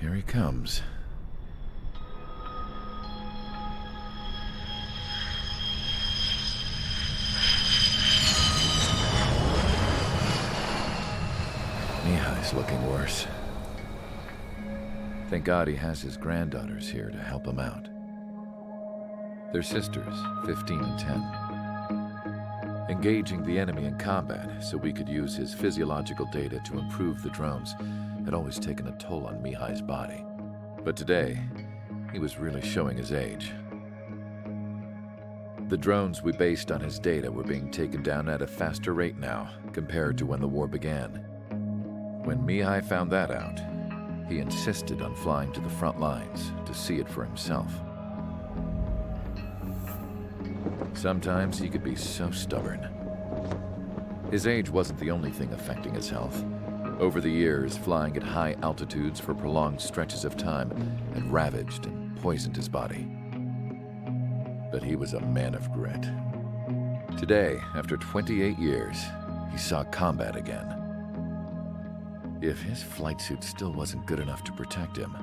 Here he comes. Mihai's looking worse. Thank God he has his granddaughters here to help him out. They're sisters, 15 and 10. Engaging the enemy in combat so we could use his physiological data to improve the drones had always taken a toll on Mihai's body. But today, he was really showing his age. The drones we based on his data were being taken down at a faster rate now compared to when the war began. When Mihai found that out, he insisted on flying to the front lines to see it for himself. Sometimes he could be so stubborn. His age wasn't the only thing affecting his health. Over the years, flying at high altitudes for prolonged stretches of time had ravaged and poisoned his body. But he was a man of grit. Today, after 28 years, he saw combat again. If his flight suit still wasn't good enough to protect him,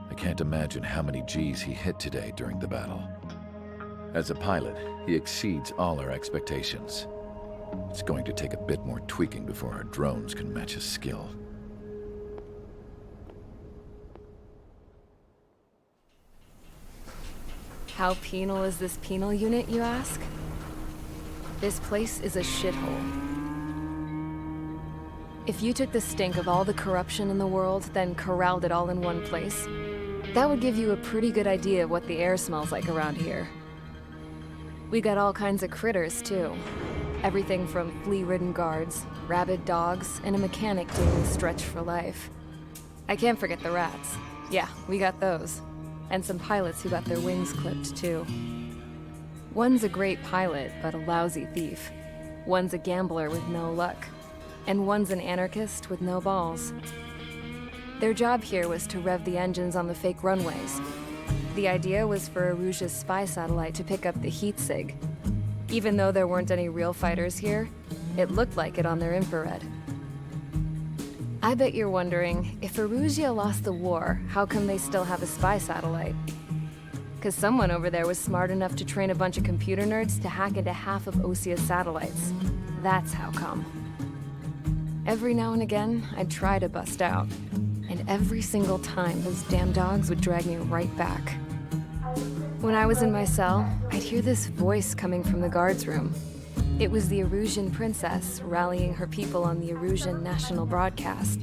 I can't imagine how many Gs he hit today during the battle. As a pilot, he exceeds all our expectations. It's going to take a bit more tweaking before our drones can match his skill. How penal is this penal unit, you ask? This place is a shithole. If you took the stink of all the corruption in the world, then corralled it all in one place, that would give you a pretty good idea of what the air smells like around here. We got all kinds of critters, too. Everything from flea-ridden guards, rabid dogs, and a mechanic doing stretch for life. I can't forget the rats. Yeah, we got those. And some pilots who got their wings clipped, too. One's a great pilot, but a lousy thief. One's a gambler with no luck. And one's an anarchist with no balls. Their job here was to rev the engines on the fake runways. The idea was for Erusia's spy satellite to pick up the heat sig. Even though there weren't any real fighters here, it looked like it on their infrared. I bet you're wondering, if Erusia lost the war, how come they still have a spy satellite? 'Cause someone over there was smart enough to train a bunch of computer nerds to hack into half of Osia's satellites. That's how come. Every now and again, I'd try to bust out. And every single time, those damn dogs would drag me right back. When I was in my cell, I'd hear this voice coming from the guards room. It was the Erusian princess rallying her people on the Erusian national broadcast.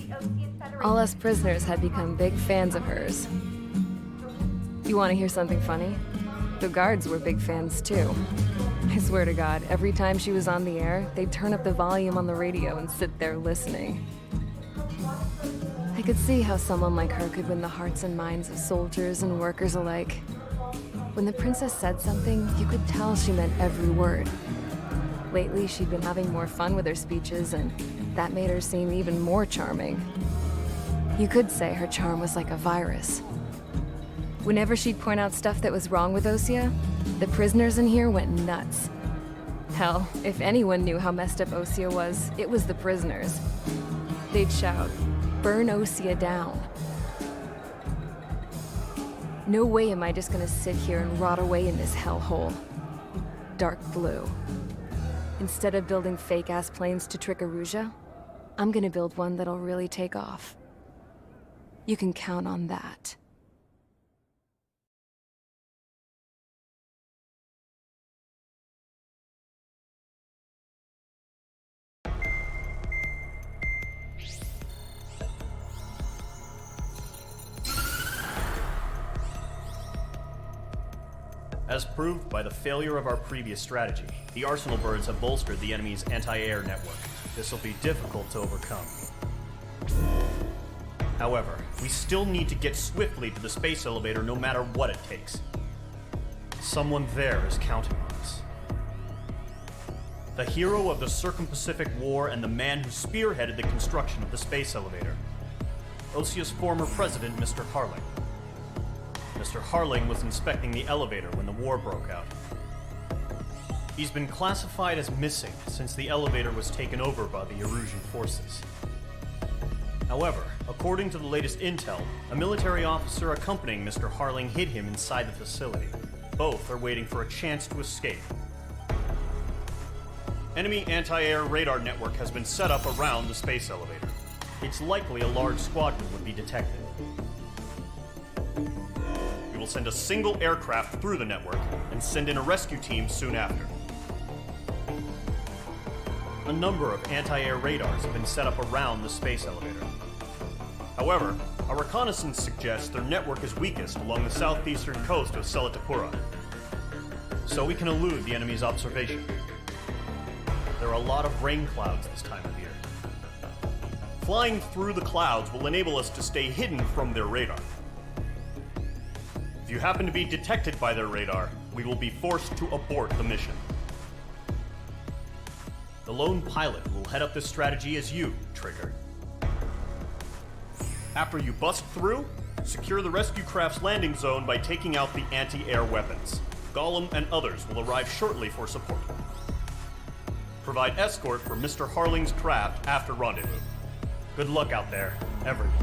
All us prisoners had become big fans of hers. You want to hear something funny? The guards were big fans too. I swear to God, every time she was on the air, they'd turn up the volume on the radio and sit there listening. I could see how someone like her could win the hearts and minds of soldiers and workers alike. When the princess said something, you could tell she meant every word. Lately, she'd been having more fun with her speeches, and that made her seem even more charming. You could say her charm was like a virus. Whenever she'd point out stuff that was wrong with Osia, the prisoners in here went nuts. Hell, if anyone knew how messed up Osia was, it was the prisoners. They'd shout, "Burn Osia down." No way am I just gonna sit here and rot away in this hellhole. Dark blue. Instead of building fake-ass planes to trick Erusia, I'm gonna build one that'll really take off. You can count on that. As proved by the failure of our previous strategy, the Arsenal birds have bolstered the enemy's anti-air network. This will be difficult to overcome. However, we still need to get swiftly to the space elevator no matter what it takes. Someone there is counting on us. The hero of the Circum-Pacific War and the man who spearheaded the construction of the space elevator. Osia's former president, Mr. Harling. Mr. Harling was inspecting the elevator when the war broke out. He's been classified as missing since the elevator was taken over by the Erusian forces. However, according to the latest intel, a military officer accompanying Mr. Harling hid him inside the facility. Both are waiting for a chance to escape. Enemy anti-air radar network has been set up around the space elevator. It's likely a large squadron would be detected. We will send a single aircraft through the network and send in a rescue team soon after. A number of anti-air radars have been set up around the space elevator. However, our reconnaissance suggests their network is weakest along the southeastern coast of Selatapura, so we can elude the enemy's observation. There are a lot of rain clouds this time of year. Flying through the clouds will enable us to stay hidden from their radar. If you happen to be detected by their radar, we will be forced to abort the mission. The lone pilot will head up this strategy as you, Trigger. After you bust through, secure the rescue craft's landing zone by taking out the anti-air weapons. Gollum and others will arrive shortly for support. Provide escort for Mr. Harling's craft after rendezvous. Good luck out there, everyone.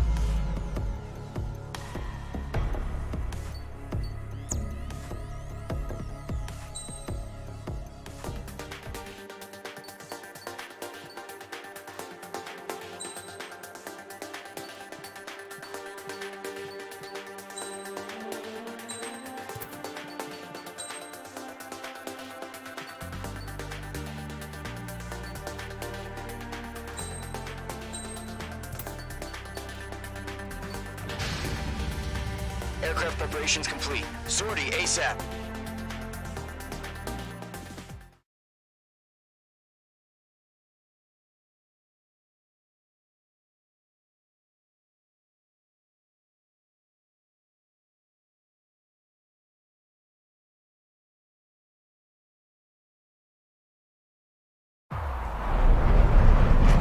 Aircraft preparations complete. Sortie ASAP.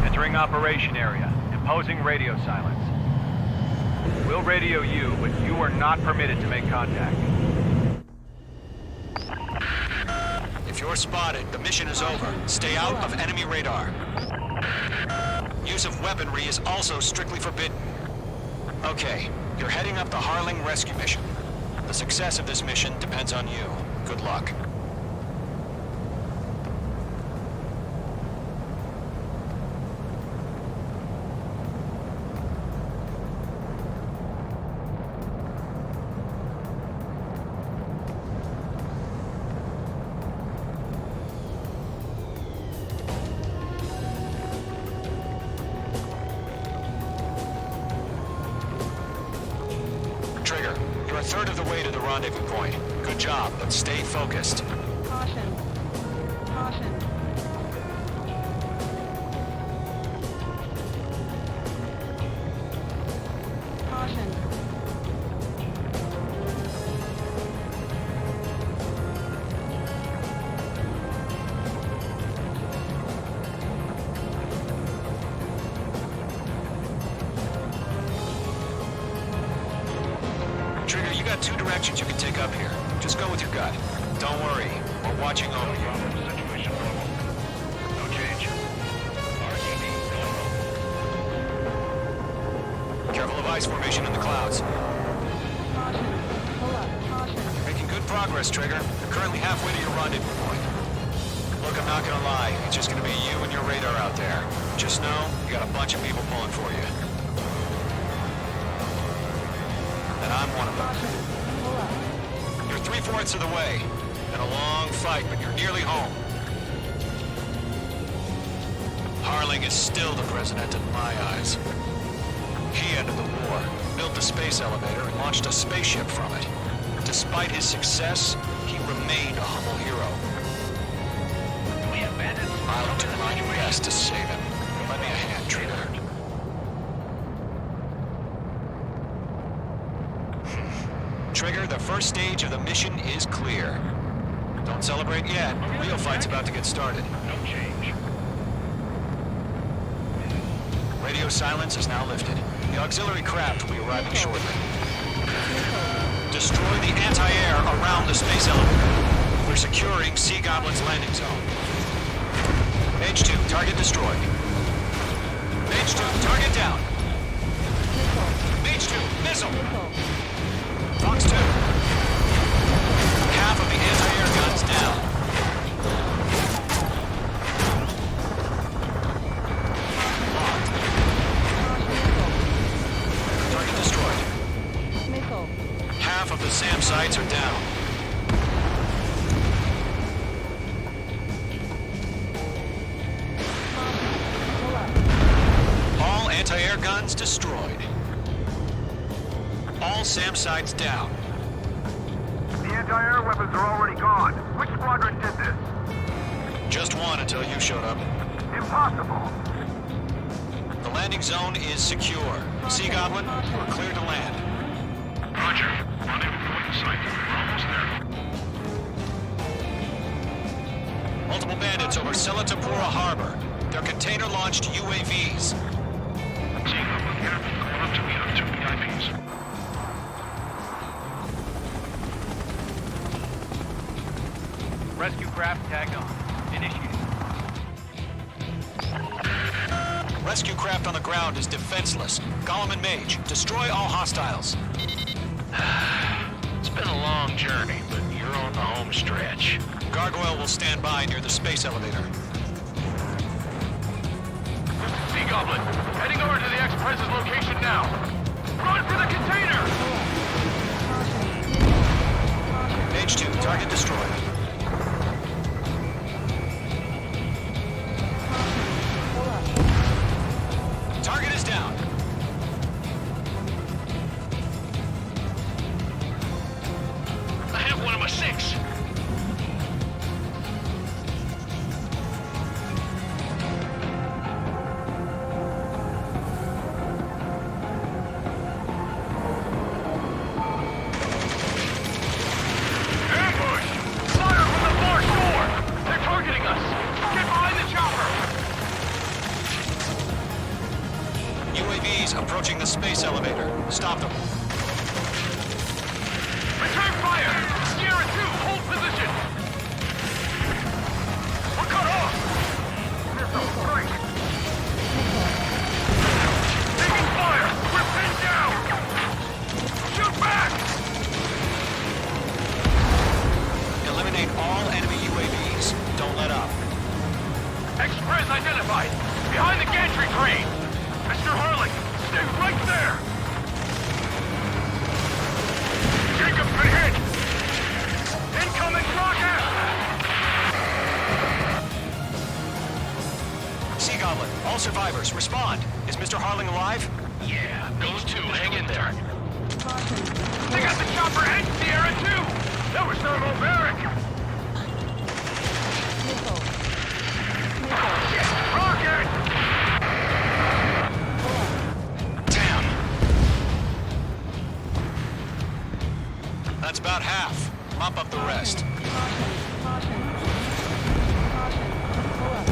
Entering operation area. Imposing radio silence. We'll radio you, but you are not permitted to make contact. If you're spotted, the mission is over. Stay out of enemy radar. Use of weaponry is also strictly forbidden. Okay, you're heading up the Harling rescue mission. The success of this mission depends on you. Good luck. Trigger, you're a third of the way to the rendezvous point. Good job, but stay focused. Caution. Caution. Caution. Trigger, you got two directions you can take up here. Just go with your gut. Don't worry, we're watching over you. Situation normal. No change. RTB normal. Careful of ice formation in the clouds. Caution. Pull up. Caution. You're making good progress, Trigger. You're currently halfway to your rendezvous point. Look, I'm not gonna lie. It's just gonna be you and your radar out there. Just know, you got a bunch of people pulling for you. And I'm one of them. Caution. Pull up. You're 3/4 of the way. Been a long fight, but you're nearly home. Harling is still the president in my eyes. He ended the war, built the space elevator, and launched a spaceship from it. Despite his success, he remained a humble hero. We abandoned. I'll do my best to save him. Lend me a hand, Trigger. Trigger, the first stage of the mission is clear. Don't celebrate yet. The real fight's about to get started. No change. Radio silence is now lifted. The auxiliary craft will be arriving shortly. Destroy the anti-air around the space elevator. We're securing Sea Goblin's landing zone. Mage 2, target destroyed. Mage 2, target down. Missile. Missile. Fox 2. Half of the anti-air guns down. Target destroyed. Missile. Half of the SAM sites are down. Pull up. All anti-air guns destroyed. All SAM sites down. The anti-air weapons are already gone. Which squadron did this? Just one until you showed up. Impossible. The landing zone is secure. Sea Goblin, we're clear to land. Roger. Rendezvous point in sight. We're almost there. Multiple bandits over Selatapura Harbor. They're container-launched UAVs. Seeing them with careful going up to me on 2 VIPs. Rescue craft tagged on. Initiated. Rescue craft on the ground is defenseless. Gollum and Mage, destroy all hostiles. It's been a long journey, but you're on the home stretch. Gargoyle will stand by near the space elevator. Sea Goblin, heading over to the Express's location now. Run for the container! Mage 2, target destroyed. Target is down. I have one of my 6. Ambush! Fire from the far shore! They're targeting us! Get behind the chopper! UAVs approaching the space elevator. Stop them. Return fire! Sierra 2, hold position! We're cut off! Missile strike! Taking fire! We're pinned down! Shoot back! Eliminate all enemy UAVs. Don't let up. Express identified! Behind the gantry crane! Mr. Harling, stay right there! Jacob's been hit! Incoming rocket! Sea Goblin, all survivors, respond. Is Mr. Harling alive? Yeah, those two, hang in there. They got the chopper and Sierra too! That was thermobaric! Missile. Rocket! Damn. That's about half. Mop up the rest. Caution. Pull up.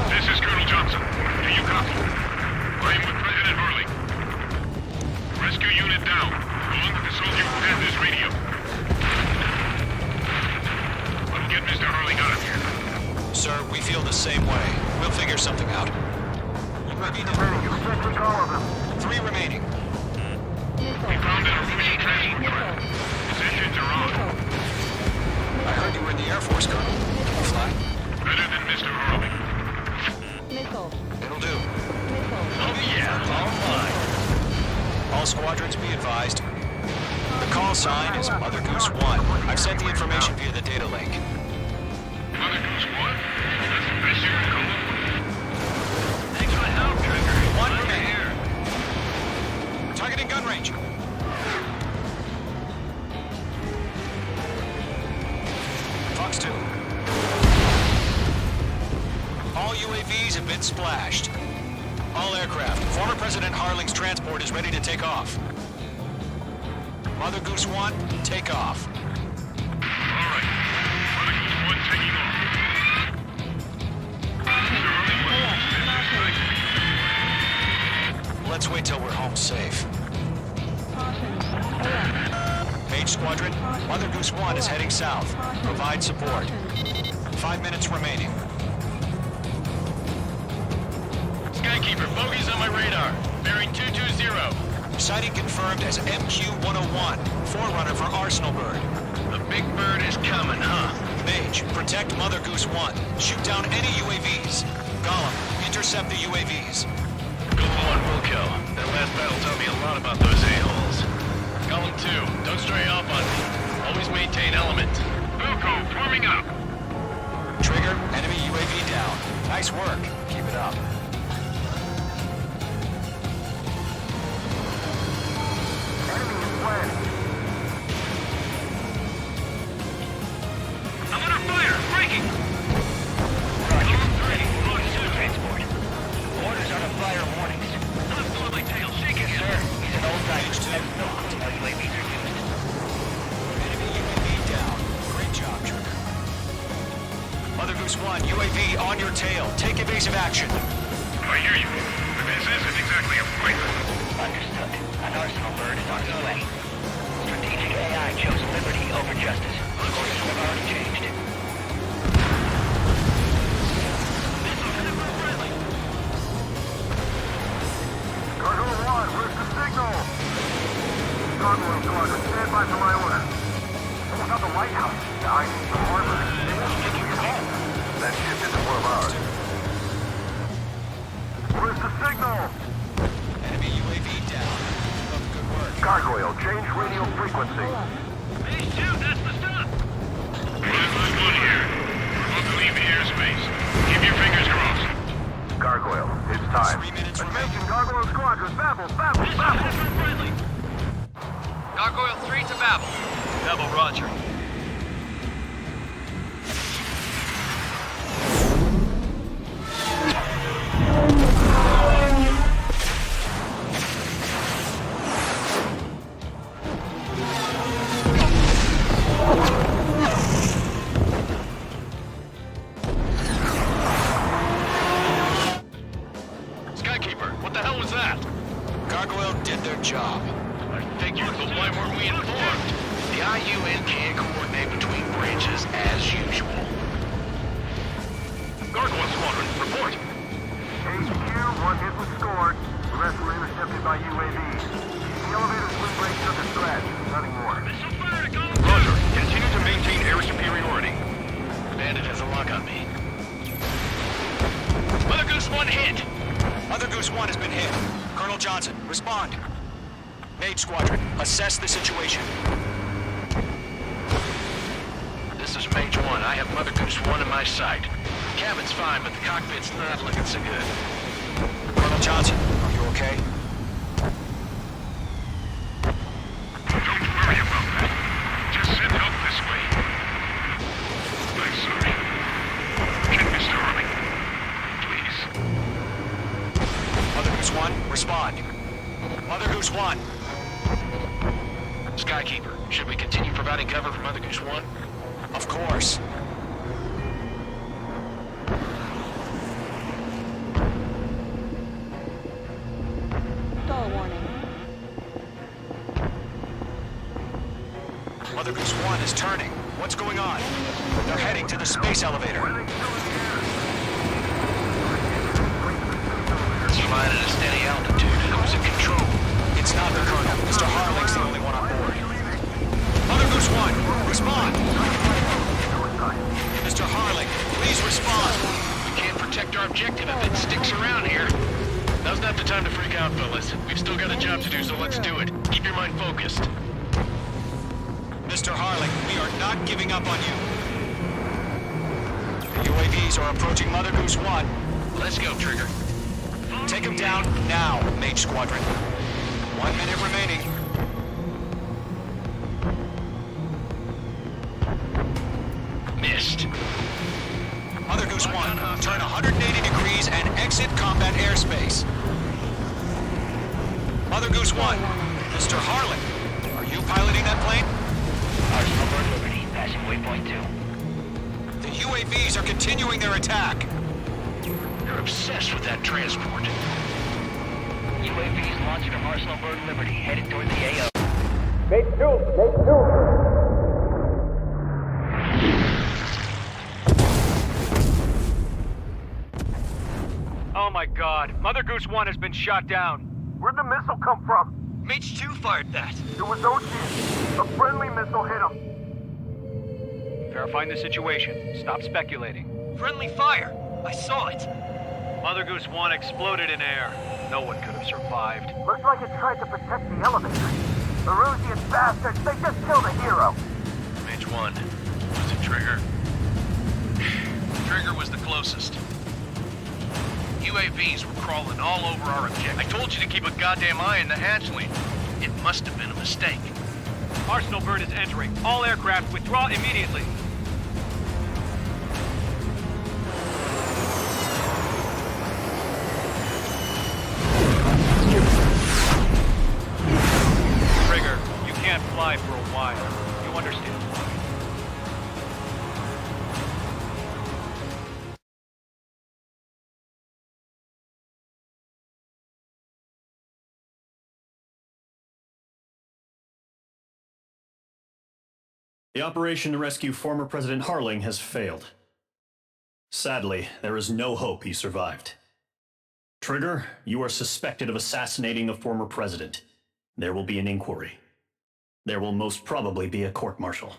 This is Colonel Johnson. Do you copy? I'm with President Harley. Rescue unit down, along with the soldier who has this radio. I'll get Mr. Harley out of here. Sir, we feel the same way. We'll figure something out. UAV deployed. You can't take all of them. 3 remaining. We found an Russian transport. His engines are on. I heard you were in the Air Force, Colonel. You fly? Better than Mr. Harley. Missile. It'll do. Missile. Oh yeah, all mine. All squadrons be advised. The call sign is Mother Goose 1. I've sent the information via the data link. Mother Goose 1? That's the best you can call it. Thanks for the help, Trigger. 1 Glad you're remaining. here. Targeting gun range. Fox 2. All UAVs have been splashed. All aircraft. Former President Harling's transport is ready to take off. Mother Goose 1, take off. All right. Mother Goose 1 taking off. Let's wait till we're home safe. Caution. Pull up. Mage Squadron, Mother Goose 1 is heading south. Provide support. 5 minutes remaining. Skykeeper, bogeys on my radar. Bearing 220. Sighting confirmed as MQ-101, forerunner for Arsenal Bird. The big bird is coming, huh? Mage, protect Mother Goose 1. Shoot down any UAVs. Gollum, intercept the UAVs. Gollum 1 will kill. That last battle taught me a lot about those a-holes. Gollum 2, don't stray off on me. Always maintain element. Wilco, forming up. Trigger, enemy UAV down. Nice work. Keep it up. I'm under fire. Breaking. Roger. Losing to transport. Orders on a fire warnings. I'm pulling my tail. Shake it, Sir, he's an old timer. Page 2. Has no clue how UAVs are used. Enemy UAV down. Great job, Trigger. Mother Goose 1, UAV on your tail. Take evasive action. I hear you. But this isn't exactly a fight. Understood. An Arsenal Bird is on its way. Strategic AI chose liberty over justice. Courses have already changed. Gargoyle 1, where's the signal? Gargoyle Squadron, stand by for my order. What about the lighthouse? I need some armor. That ship isn't one of ours. Where's the signal? Enemy UAV down. Good work. Gargoyle, change radio frequency. Phase 2, that's the stuff. One here. We're about to leave the airspace. Keep your fingers crossed. Gargoyle, it's time. 3 minutes Attention, Gargoyle Squadron, Babel, Babel, Babel. Gargoyle 3 to Babel. Babel, roger. Skykeeper, what the hell was that? Gargoyle did their job. I figured, but why weren't we informed? The IUN can't coordinate between branches as usual. Gargoyle Squadron, report. HQ, one hit was scored. The rest were intercepted by UAVs. The elevator's wind break took a scratch. Nothing more. Roger, continue to maintain air superiority. Bandit has a lock on me. Mother Goose 1 hit! Mother Goose 1 has been hit. Colonel Johnson, respond. Mage Squadron, assess the situation. This is Mage 1. I have Mother Goose 1 in my sight. Cabin's fine, but the cockpit's not looking so good. Colonel Johnson, are you okay? Don't worry about that. Just send help this way. I'm sorry. Get Mr. Harling. Please. Mother Goose 1, respond. Mother Goose 1. Skykeeper, should we continue providing cover for Mother Goose 1? Of course. Stall warning. Mother Goose 1 is turning. What's going on? They're heading to the space elevator. It's flying at a steady altitude. Who's in control? It's not the Colonel. Mr. Harling's the only one on board. Mother Goose 1, respond. Mr. Harling, please respond. We can't protect our objective if it sticks around here. Now's not the time to freak out, fellas. We've still got a job to do, so let's do it. Keep your mind focused. Mr. Harling, we are not giving up on you. The UAVs are approaching Mother Goose 1. Let's go, Trigger. Take him down now, Mage Squadron. 1 minute remaining. Missed. Mother Goose 1, turn 180 degrees and exit combat airspace. Mother Goose 1, Mr. Harling, are you piloting that plane? Arsenal Bird Liberty, passing waypoint 2. The UAVs are continuing their attack. They're obsessed with that transport. UAVs launched from Arsenal Bird Liberty, headed toward the AO. Oh my god. Mother Goose 1 has been shot down. Where'd the missile come from? Mage 2 fired that. It was OG. A friendly missile hit him. Verifying the situation. Stop speculating. Friendly fire. I saw it. Mother Goose 1 exploded in air. No one could have survived. Looks like it tried to protect the elevator. The Erusian bastards, they just killed a hero. Mage 1. Was it Trigger? Trigger was the closest. UAVs were crawling all over our objective. I told you to keep a goddamn eye on the hatchling. It must have been a mistake. Arsenal bird is entering. All aircraft withdraw immediately. Trigger, you can't fly for a while. You understand why. The operation to rescue former President Harling has failed. Sadly, there is no hope he survived. Trigger, you are suspected of assassinating the former president. There will be an inquiry. There will most probably be a court-martial.